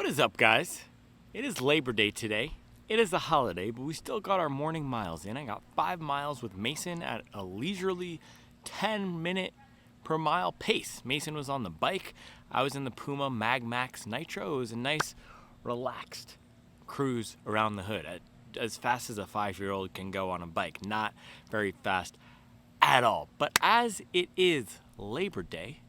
is up, guys? It is Labor Day today. It is a holiday, but we still got our morning miles in. I got 5 miles with Mason at a leisurely 10-minute per mile pace. Mason was on the bike. I was in the Puma Mag Max Nitro. It was a nice, relaxed cruise around the hood, as fast as a 5-year-old can go on a bike. Not very fast at all. But as it is Labor Day,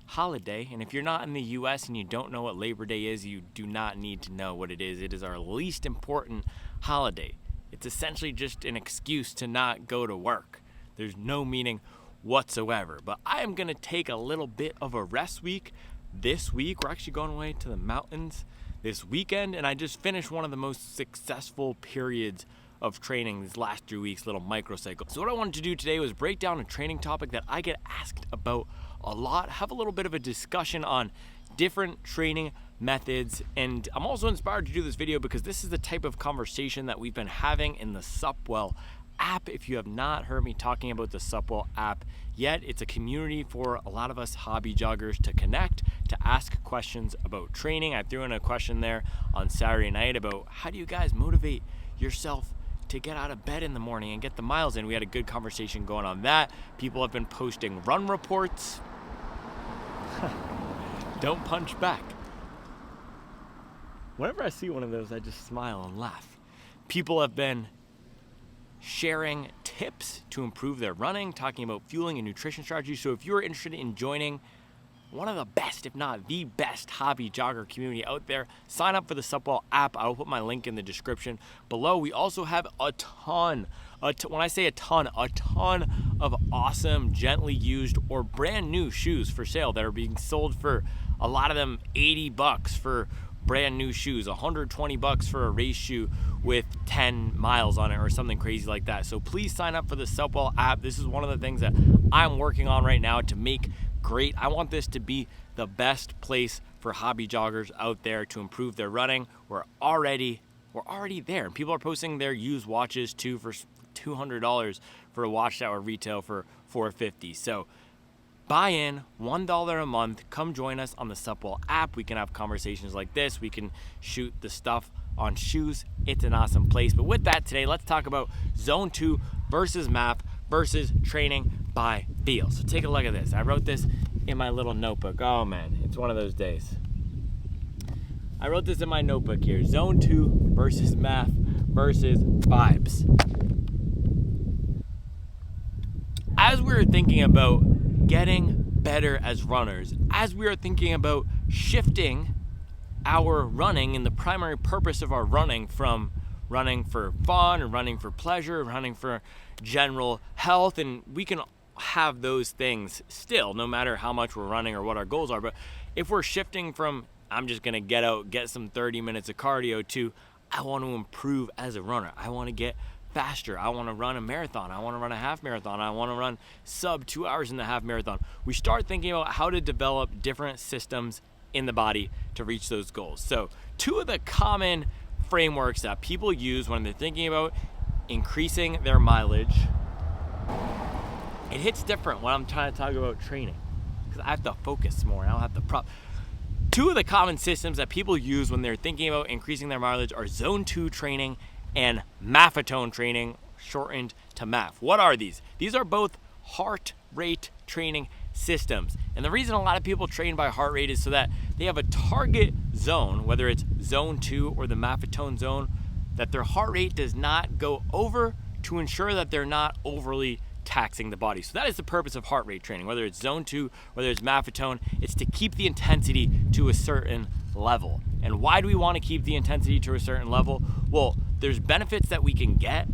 holiday, and if you're not in the US and you don't know what Labor Day is, you do not need to know what it is. It is our least important holiday. It's essentially just an excuse to not go to work. There's no meaning whatsoever. But I am going to take a little bit of a rest week this week. We're actually going away to the mountains this weekend, and I just finished one of the most successful periods of training these last 3 weeks, little microcycle. So what I wanted to do today was break down a training topic that I get asked about a lot, have a little bit of a discussion on different training methods, and I'm also inspired to do this video because this is the type of conversation that we've been having in the subwell app. If you have not heard me talking about the subwell app yet, it's a community for a lot of us hobby joggers to connect, to ask questions about training. I threw in a question there on Saturday night about how do you guys motivate yourself to get out of bed in the morning and get the miles in. We had a good conversation going on that. People have been posting run reports. Don't punch back. Whenever I see one of those, I just smile and laugh. People have been sharing tips to improve their running, talking about fueling and nutrition strategies. So if you're interested in joining one of the best, if not the best, hobby jogger community out there, sign up for the subwell app. I will put my link in the description below. We also have a ton of awesome, gently used or brand new shoes for sale that are being sold for, a lot of them, $80 for brand new shoes, $120 for a race shoe with 10 miles on it or something crazy like that. So please sign up for the subwell app. This is one of the things that I'm working on right now to make great. I want this to be the best place for hobby joggers out there to improve their running. We're already there, and people are posting their used watches too for $200 for a watch that would retail for $450. So buy in, $1 a month. Come join us on the subwell app. We can have conversations like this. We can shoot the stuff on shoes. It's an awesome place. But with that, today, let's talk about zone 2 versus MAF versus training by feel. So take a look at this. I wrote this in my little notebook. Oh man, it's one of those days. I wrote this in my notebook here. Zone 2 versus MAF versus vibes. As we were thinking about getting better as runners, as we are thinking about shifting our running and the primary purpose of our running from running for fun or running for pleasure, running for general health, and we can have those things still no matter how much we're running or what our goals are. But if we're shifting from I'm just gonna get out, get some 30 minutes of cardio to I want to improve as a runner, I want to get faster, I want to run a marathon, I want to run a half marathon, I want to run sub 2 hours in the half marathon, we start thinking about how to develop different systems in the body to reach those goals. So 2 of the common frameworks that people use when they're thinking about increasing their mileage, it hits different when I'm trying to talk about training because I have to focus more. I don't have to 2 of the common systems that people use when they're thinking about increasing their mileage are zone 2 training and maffetone training, shortened to MAF. What are these? These are both heart rate training systems. And the reason a lot of people train by heart rate is so that they have a target zone, whether it's zone 2 or the maffetone zone, that their heart rate does not go over to ensure that they're not overly taxing the body. So that is the purpose of heart rate training, whether it's zone 2, whether it's maffetone, it's to keep the intensity to a certain level. And why do we want to keep the intensity to a certain level? Well, there's benefits that we can get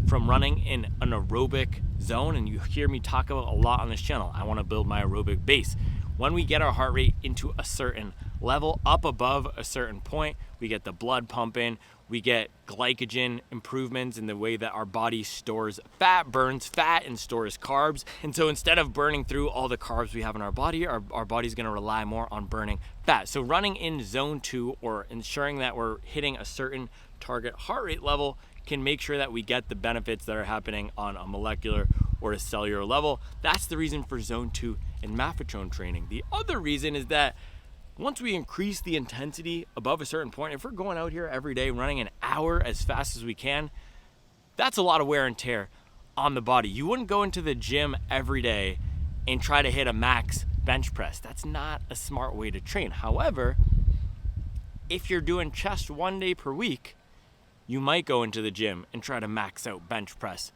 from running in an aerobic zone, and you hear me talk about a lot on this channel. I want to build my aerobic base. When we get our heart rate into a certain level, up above a certain point, we get the blood pumping, we get glycogen improvements in the way that our body stores fat, burns fat, and stores carbs. And so instead of burning through all the carbs we have in our body, our body's gonna rely more on burning fat. So running in zone 2 or ensuring that we're hitting a certain target heart rate level can make sure that we get the benefits that are happening on a molecular or a cellular level. That's the reason for zone 2 and maffetone training. The other reason is that once we increase the intensity above a certain point, if we're going out here every day running an hour as fast as we can, that's a lot of wear and tear on the body. You wouldn't go into the gym every day and try to hit a max bench press. That's not a smart way to train. However, if you're doing chest 1 day per week, you might go into the gym and try to max out bench press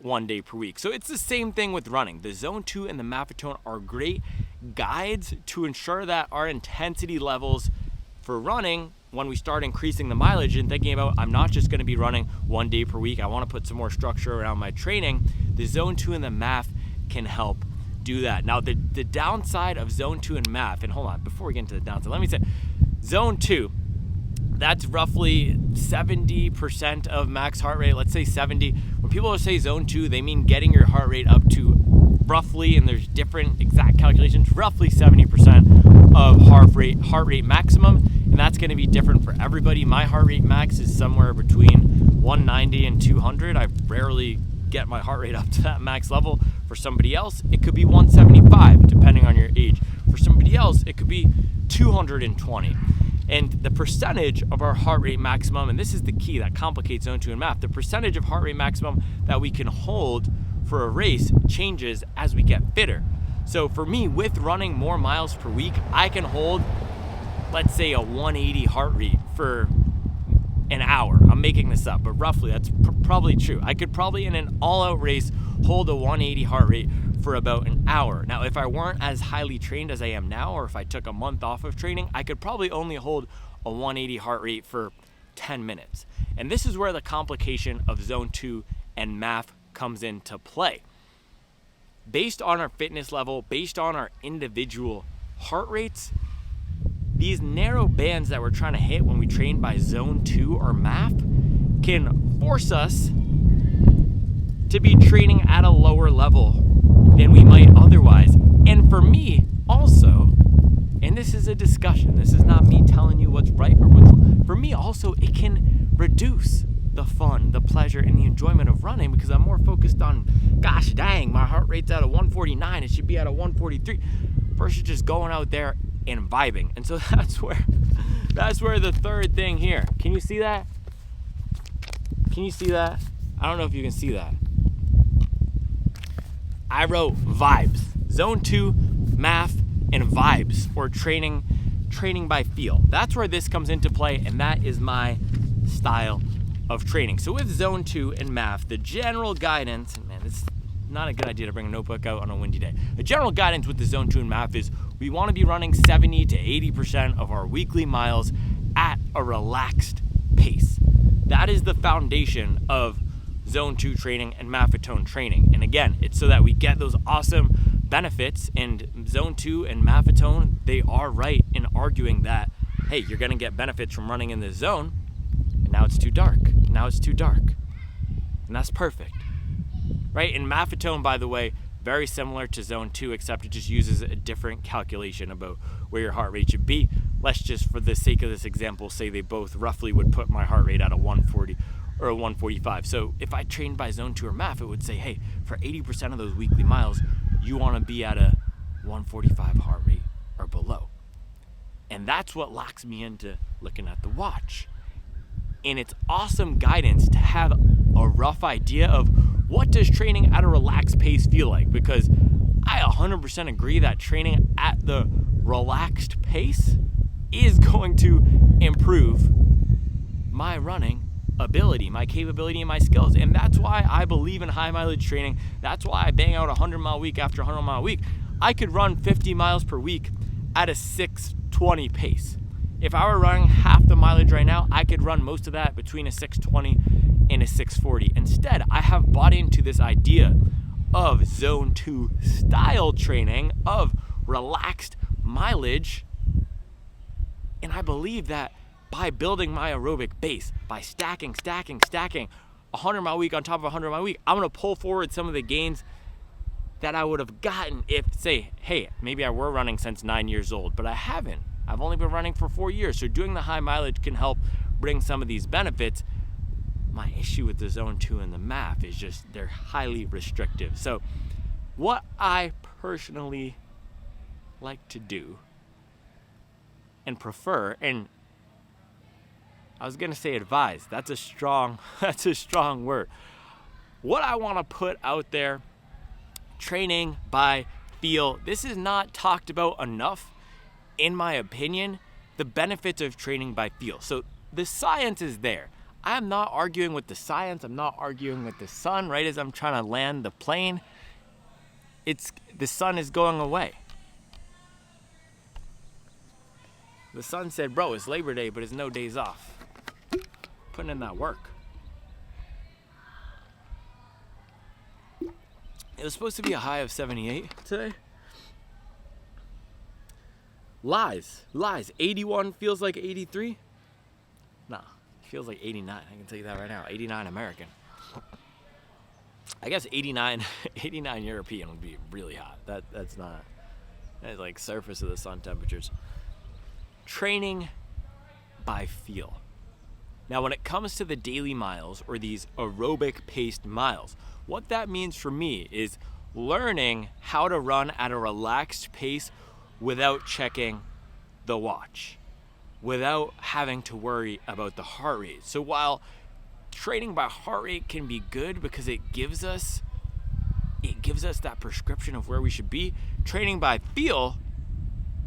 1 day per week. So it's the same thing with running. The Zone 2 and the Maffetone are great guides to ensure that our intensity levels for running, when we start increasing the mileage and thinking about, I'm not just going to be running 1 day per week, I want to put some more structure around my training, the Zone 2 and the MAF can help do that. Now, the downside of Zone 2 and MAF, and hold on, before we get into the downside, let me say, Zone 2, that's roughly 70% of max heart rate, let's say 70. When people say Zone 2, they mean getting your heart rate up to roughly, and there's different exact calculations, roughly 70% of heart rate maximum, and that's going to be different for everybody. My heart rate max is somewhere between 190 and 200. I rarely get my heart rate up to that max level. For somebody else, it could be 175, depending on your age. For somebody else, it could be 220. And the percentage of our heart rate maximum, and this is the key that complicates Zone 2 and MAF, the percentage of heart rate maximum that we can hold for a race changes as we get fitter. So for me, with running more miles per week, I can hold, let's say, a 180 heart rate for an hour. I'm making this up, but roughly that's probably true. I could probably, in an all-out race, hold a 180 heart rate for about an hour. Now, if I weren't as highly trained as I am now, or if I took a month off of training, I could probably only hold a 180 heart rate for 10 minutes. And this is where the complication of Zone 2 and MAF comes into play. Based on our fitness level, based on our individual heart rates, these narrow bands that we're trying to hit when we train by Zone 2 or MAF can force us to be training at a lower level than we might otherwise. And for me also, and this is a discussion, this is not me telling you what's right or what's wrong. For me also, it can reduce the fun, the pleasure, and the enjoyment of running because I'm more focused on, gosh dang, my heart rate's at a 149, it should be at a 143, versus just going out there and vibing. And so that's where the third thing here. Can you see that? Can you see that? I don't know if you can see that. I wrote vibes. Zone 2, MAF, and vibes, or training by feel. That's where this comes into play, and that is my style of training. So with Zone 2 and MAF, the general guidance, and man, it's not a good idea to bring a notebook out on a windy day. The general guidance with the Zone 2 and MAF is we want to be running 70 to 80% of our weekly miles at a relaxed pace. That is the foundation of Zone 2 training and Maffetone training. And again, it's so that we get those awesome benefits. And Zone 2 and Maffetone, they are right in arguing that, hey, you're going to get benefits from running in this zone, and now it's too dark. Now it's too dark. And that's perfect. Right? And Maffetone, by the way, very similar to Zone 2, except it just uses a different calculation about where your heart rate should be. Let's just, for the sake of this example, say they both roughly would put my heart rate at a 140 or a 145. So if I trained by Zone 2 or MAF, it would say, hey, for 80% of those weekly miles, you want to be at a 145 heart rate or below. And that's what locks me into looking at the watch. And it's awesome guidance to have a rough idea of what does training at a relaxed pace feel like, because I 100% agree that training at the relaxed pace is going to improve my running ability, my capability, and my skills. And that's why I believe in high mileage training. That's why I bang out 100-mile week after 100-mile week. I could run 50 miles per week at a 6:20 pace. If I were running half the mileage right now, I could run most of that between a 6:20 and a 6:40. Instead, I have bought into this idea of Zone 2 style training, of relaxed mileage, and I believe that by building my aerobic base, by stacking 100-mile week on top of 100-mile week, I'm going to pull forward some of the gains that I would have gotten if, say, hey, maybe I were running since 9 years old, but I haven't. I've only been running for 4 years, so doing the high mileage can help bring some of these benefits. My issue with the Zone 2 and the MAF is just they're highly restrictive. So what I personally like to do and prefer, and I was gonna say advise. That's a strong word. What I want to put out there, training by feel. This is not talked about enough, in my opinion, the benefits of training by feel. So the science is there. I'm not arguing with the science. I'm not arguing with the sun. Right as I'm trying to land the plane, the sun is going away. The sun said, bro, it's Labor Day, but it's no days off. Putting in that work. It was supposed to be a high of 78 today. Lies. 81 feels like 83. Nah, feels like 89. I can tell you that right now. 89 American. I guess 89 European would be really hot. That's like surface of the sun temperatures. Training by feel. Now, when it comes to the daily miles or these aerobic paced miles, what that means for me is learning how to run at a relaxed pace without checking the watch, without having to worry about the heart rate. So while training by heart rate can be good because it gives us that prescription of where we should be, training by feel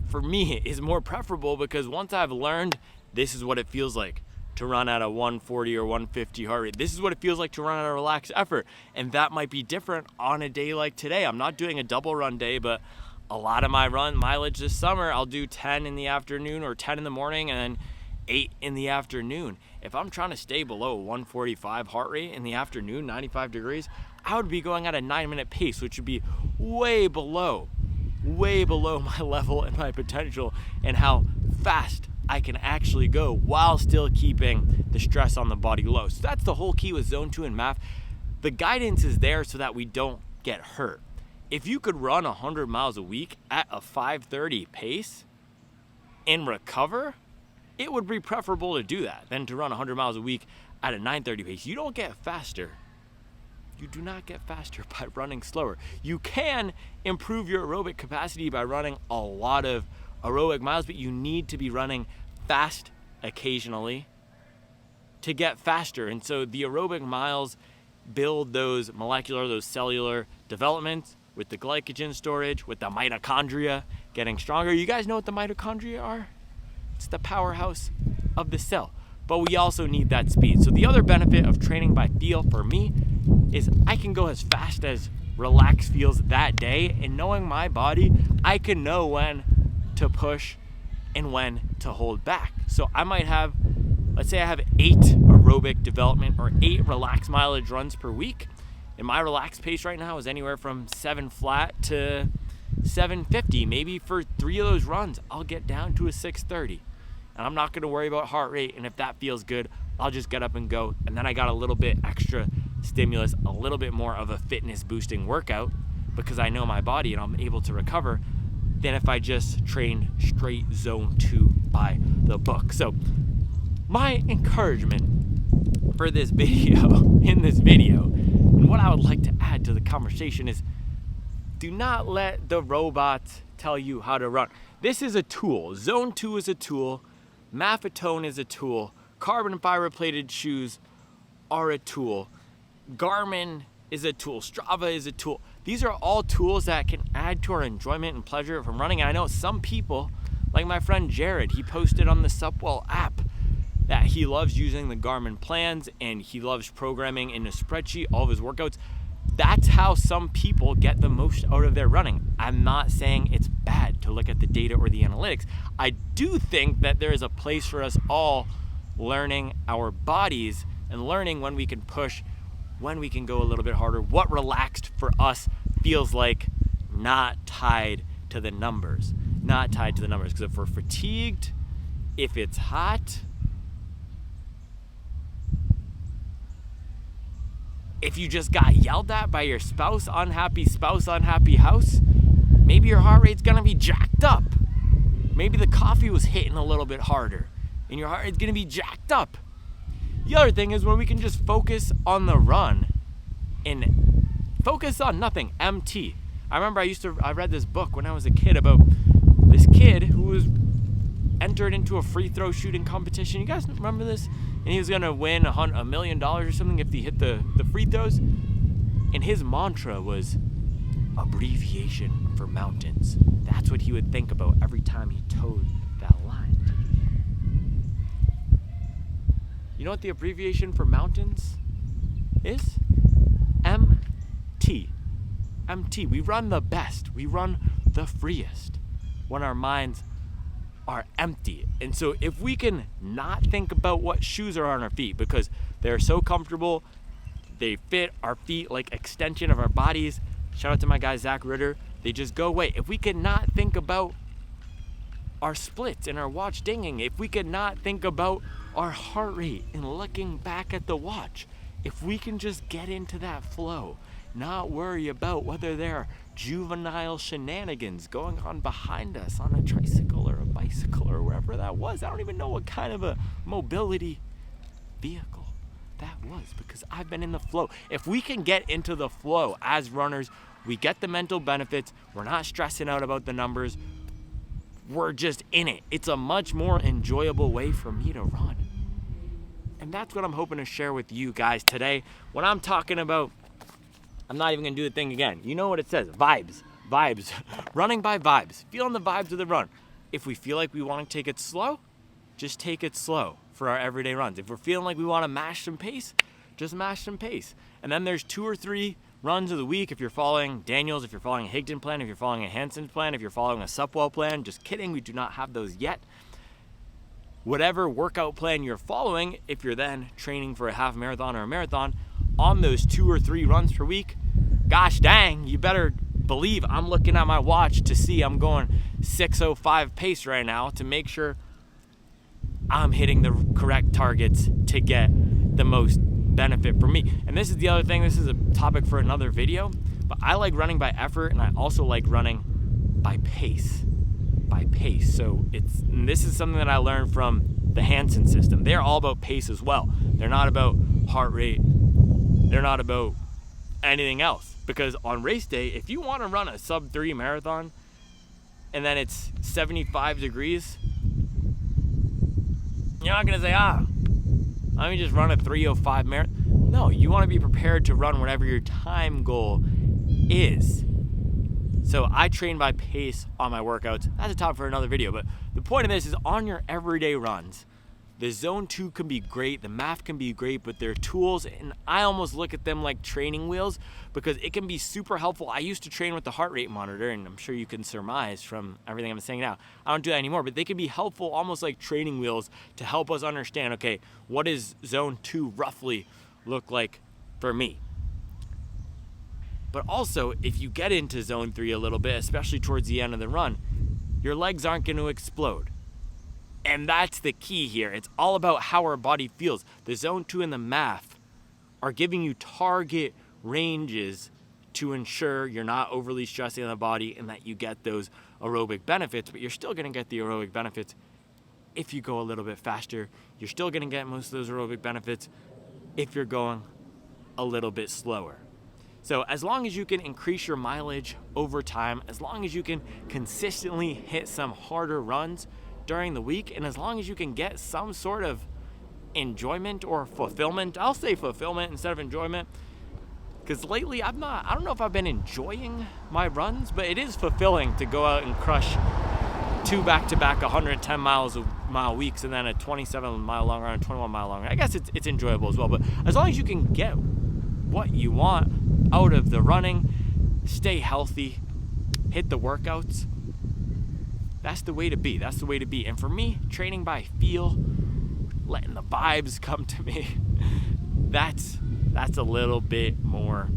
for me is more preferable, because once I've learned this is what it feels like to run at a 140 or 150 heart rate, this is what it feels like to run at a relaxed effort, and that might be different on a day like today. I'm not doing a double run day, but a lot of my run mileage this summer, I'll do 10 in the afternoon or 10 in the morning and then 8 in the afternoon. If I'm trying to stay below 145 heart rate in the afternoon, 95 degrees, I would be going at a 9-minute pace, which would be way below my level and my potential and how fast I can actually go while still keeping the stress on the body low. So that's the whole key with Zone 2 and MAF. The guidance is there so that we don't get hurt. If you could run 100 miles a week at a 5:30 pace and recover, it would be preferable to do that than to run 100 miles a week at a 9:30 pace. You don't get faster. You do not get faster by running slower. You can improve your aerobic capacity by running a lot of aerobic miles, but you need to be running fast occasionally to get faster. And so the aerobic miles build those molecular, those cellular developments with the glycogen storage, with the mitochondria getting stronger. You guys know what the mitochondria are? It's the powerhouse of the cell. But we also need that speed. So the other benefit of training by feel for me is I can go as fast as relax feels that day, and knowing my body, I can know when to push and when to hold back. So I might have, let's say I have 8 aerobic development or 8 relaxed mileage runs per week, and my relaxed pace right now is anywhere from 7 flat to 750. Maybe for 3 of those runs, I'll get down to a 630. And I'm not going to worry about heart rate, and if that feels good, I'll just get up and go. And then I got a little bit extra stimulus, a little bit more of a fitness boosting workout, because I know my body and I'm able to recover, than if I just trained straight Zone 2 by the book. So my encouragement for this video, and what I would like to add to the conversation is, do not let the robots tell you how to run. This is a tool. Zone 2 is a tool. Maffetone is a tool. Carbon fiber plated shoes are a tool. Garmin is a tool. Strava is a tool. These are all tools that can add to our enjoyment and pleasure from running. And I know some people, like my friend Jared, he posted on the Subwell app that he loves using the Garmin plans and he loves programming in a spreadsheet all of his workouts. That's how some people get the most out of their running. I'm not saying it's bad to look at the data or the analytics. I do think that there is a place for us all learning our bodies and learning when we can push, when we can go a little bit harder, what relaxed for us feels like, not tied to the numbers. Not tied to the numbers. Because if we're fatigued, if it's hot, if you just got yelled at by your spouse, unhappy house, maybe your heart rate's gonna be jacked up. Maybe the coffee was hitting a little bit harder and your heart rate's gonna be jacked up. The other thing is when we can just focus on the run and focus on nothing, MT. I remember I read this book when I was a kid about this kid who was entered into a free throw shooting competition. You guys remember this? And he was going to win $1 million or something if he hit the free throws. And his mantra was abbreviation for mountains. That's what he would think about every time he towed that line. You know what the abbreviation for mountains is? MT. MT. We run the best. We run the freest when our minds are empty. And so if we can not think about what shoes are on our feet because they're so comfortable, they fit our feet like extension of our bodies. Shout out to my guy Zach Ritter. They just go away. If we could not think about our splits and our watch dinging, if we could not think about our heart rate and looking back at the watch, if we can just get into that flow, not worry about whether there are juvenile shenanigans going on behind us on a tricycle or a bicycle or wherever that was. I don't even know what kind of a mobility vehicle that was because I've been in the flow. If we can get into the flow as runners, we get the mental benefits. We're not stressing out about the numbers. We're just in it. It's a much more enjoyable way for me to run. And that's what I'm hoping to share with you guys today. When I'm talking about, I'm not even going to do the thing again. You know what it says, vibes. Running by vibes, feeling the vibes of the run. If we feel like we want to take it slow, just take it slow for our everyday runs. If we're feeling like we want to mash some pace, just mash some pace. And then there's 2 or 3 runs of the week. If you're following Daniel's, if you're following a Higdon plan, if you're following a Hanson's plan, if you're following a subwell plan, just kidding, we do not have those yet. Whatever workout plan you're following, if you're then training for a half marathon or a marathon, on those 2 or 3 runs per week, gosh dang, you better believe I'm looking at my watch to see I'm going 6:05 pace right now to make sure I'm hitting the correct targets to get the most benefit for me. And this is the other thing, this is a topic for another video, but I like running by effort and I also like running by pace. So this is something that I learned from the Hanson system. They're all about pace as well. They're not about heart rate. They're not about anything else. Because on race day, if you want to run a sub 3 marathon and then it's 75 degrees, you're not going to say, let me just run a 3:05 marathon. No, you want to be prepared to run whatever your time goal is. So I train by pace on my workouts. That's a topic for another video. But the point of this is on your everyday runs, the zone 2 can be great, the math can be great, but they're tools, and I almost look at them like training wheels because it can be super helpful. I used to train with the heart rate monitor, and I'm sure you can surmise from everything I'm saying now. I don't do that anymore, but they can be helpful almost like training wheels to help us understand, okay, what does zone 2 roughly look like for me? But also, if you get into zone 3 a little bit, especially towards the end of the run, your legs aren't going to explode. And that's the key here. It's all about how our body feels. The zone 2 and the math are giving you target ranges to ensure you're not overly stressing the body and that you get those aerobic benefits, but you're still going to get the aerobic benefits if you go a little bit faster. You're still going to get most of those aerobic benefits if you're going a little bit slower. So as long as you can increase your mileage over time, as long as you can consistently hit some harder runs during the week, and as long as you can get some sort of enjoyment or fulfillment, I'll say fulfillment instead of enjoyment, because lately I don't know if I've been enjoying my runs, but it is fulfilling to go out and crush 2 back-to-back 110 mile weeks and then a 27 mile long run and a 21 mile long run. I guess it's enjoyable as well, but as long as you can get what you want out of the running, stay healthy, hit the workouts, that's the way to be. That's the way to be. And for me, training by feel, letting the vibes come to me, that's a little bit more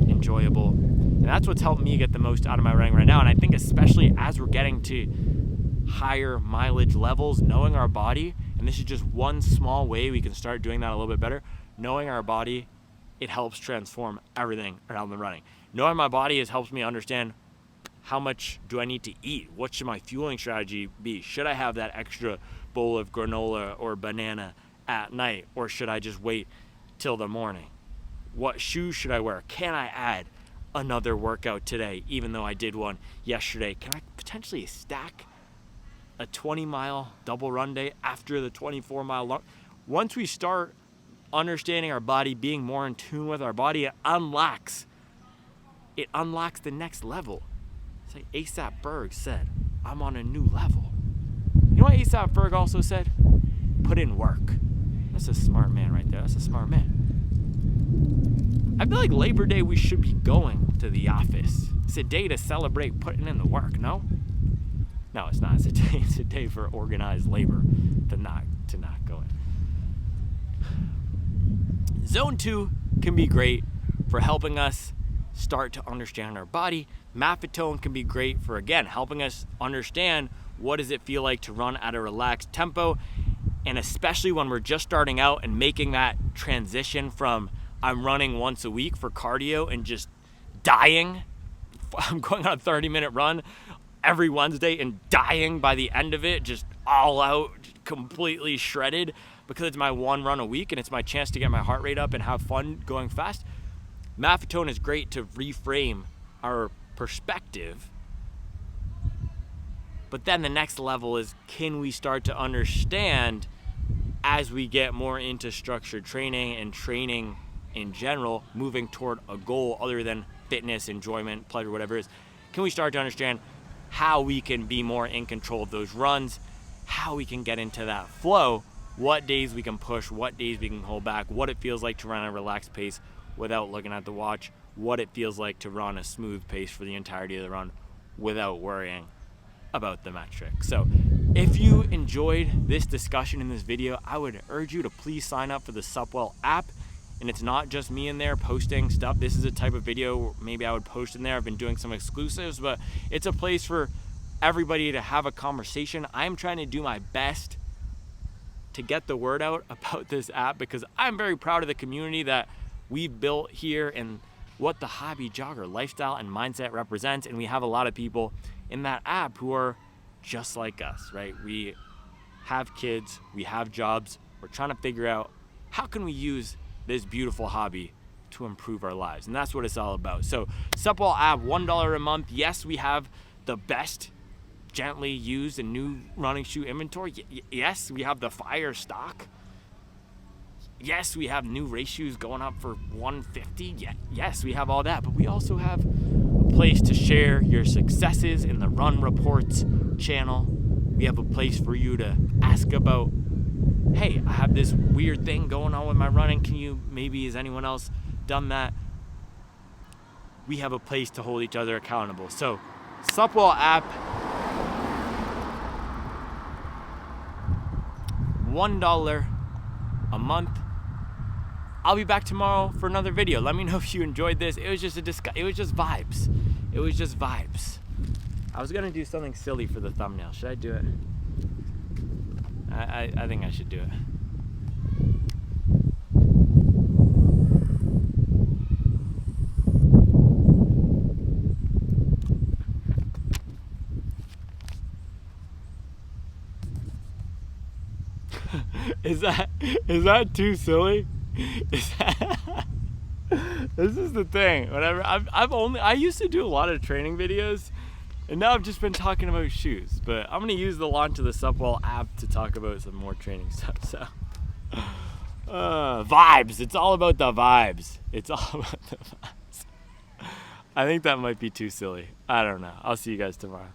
enjoyable. And that's what's helped me get the most out of my running right now. And I think especially as we're getting to higher mileage levels, knowing our body, and this is just one small way we can start doing that a little bit better, knowing our body, it helps transform everything around the running. Knowing my body helps me understand how much do I need to eat? What should my fueling strategy be? Should I have that extra bowl of granola or banana at night, or should I just wait till the morning? What shoes should I wear? Can I add another workout today, even though I did one yesterday? Can I potentially stack a 20-mile double run day after the 24-mile long. Once we start understanding our body, being more in tune with our body, it unlocks the next level. It's like A$AP Berg said, I'm on a new level. You know what A$AP Berg also said? Put in work. That's a smart man right there. That's a smart man. I feel like Labor Day we should be going to the office. It's a day to celebrate putting in the work, no? No, it's not. It's a day for organized labor to not go in. Zone 2 can be great for helping us start to understand our body. Maffetone can be great for, again, helping us understand what does it feel like to run at a relaxed tempo. And especially when we're just starting out and making that transition from I'm running once a week for cardio and just dying. I'm going on a 30-minute run every Wednesday and dying by the end of it, just all out, completely shredded, because it's my one run a week and it's my chance to get my heart rate up and have fun going fast. Maffetone is great to reframe our perspective. But then the next level is, can we start to understand as we get more into structured training and training in general, moving toward a goal other than fitness, enjoyment, pleasure, whatever it is, can we start to understand how we can be more in control of those runs, how we can get into that flow, what days we can push, what days we can hold back, what it feels like to run at a relaxed pace without looking at the watch, what it feels like to run a smooth pace for the entirety of the run without worrying about the metric. So if you enjoyed this discussion in this video, I would urge you to please sign up for the Subwell app. And it's not just me in there posting stuff. This is a type of video maybe I would post in there. I've been doing some exclusives, but it's a place for everybody to have a conversation. I'm trying to do my best to get the word out about this app because I'm very proud of the community that we've built here and what the hobby jogger lifestyle and mindset represents. And we have a lot of people in that app who are just like us, right? We have kids, we have jobs. We're trying to figure out how can we use this beautiful hobby to improve our lives. And that's what it's all about. So Subwell app, $1 a month. Yes, we have the best gently used and new running shoe inventory. Yes, we have the fire stock. Yes, we have new race shoes going up for $150. Yes, we have all that. But we also have a place to share your successes in the Run Reports channel. We have a place for you to ask about, hey, I have this weird thing going on with my running. Has anyone else done that? We have a place to hold each other accountable. So, Subwell app, $1 a month. I'll be back tomorrow for another video. Let me know if you enjoyed this. It was just vibes. It was just vibes. I was gonna do something silly for the thumbnail. Should I do it? I think I should do it. Is that too silly? This is the thing. Whatever. I used to do a lot of training videos. And now I've just been talking about shoes, but I'm gonna use the launch of the Subwell app to talk about some more training stuff. So, vibes. It's all about the vibes. It's all about the vibes. I think that might be too silly. I don't know. I'll see you guys tomorrow.